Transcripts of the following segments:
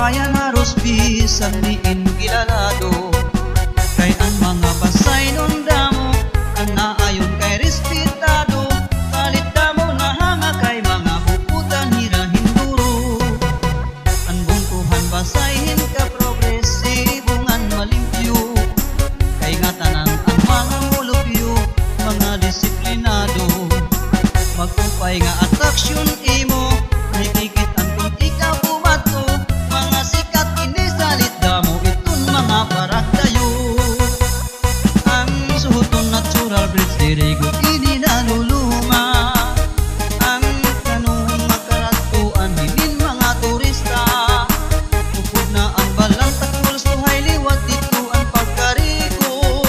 bayan haros bisan diin gilalado. Kay ang mga basay nun damo ang naayon kay respetado. Kalit damo na hanga kay mga bukutan hirahin duro. Ang bungkuhan basayin ka progresibungan malimpyo. Kay nga tanan ang mga mulupyo, mga disiplinado. Magkumpay nga atraksyon imo, nakikit ang kung ikaw bumato. Mga sikat inisalit damo itun mga parakdayo. Ang suhuton natural bridge dirigo ini naluluma. Ang kanong makaratuan hinin mga turista. Upod na ang balang takol suhay liwat dito ang pagkarigo.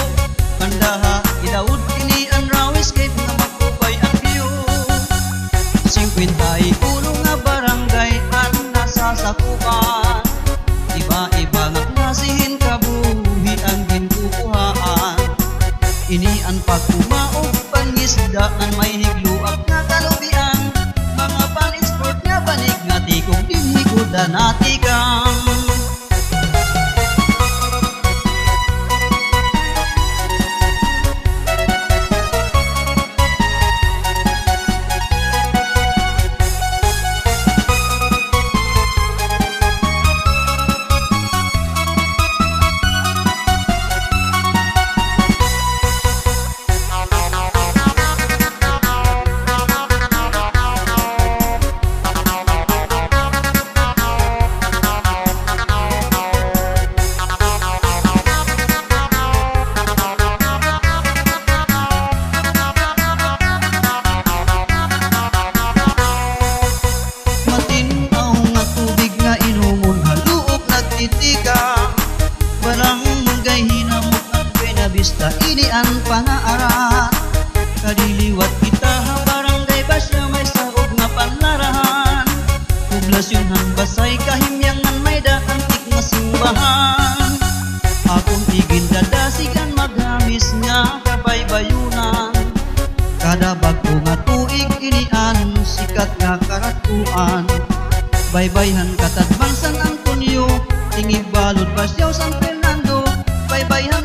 Kandaha idawod kini ang rawis kay nga magkupay ang view. 51 nga barangay ang nasasakupan. Iba-iba nga klasihin kabuhi ang ginkukuhaan. Ini ang pagkumaog pangisdaan may higluak nga kalubian. Mga pan-export nga banig nga tikong dinhiguda natikang. Barang munggay hinamok ang pinabista ini ang panaarat. Kadiliwat kita ha barangay basya may saog nga panlarahan. Poblasyon hang basay kahimyangan may daantik nga simbahan. Akong tigin dadasigan maghamis nga kabaybayunan. Kada bago nga tuig inian sikat nga karatuan. Baybayhan katadbang San Antonio, tingib balod Basyaw San Fernando, baybayhan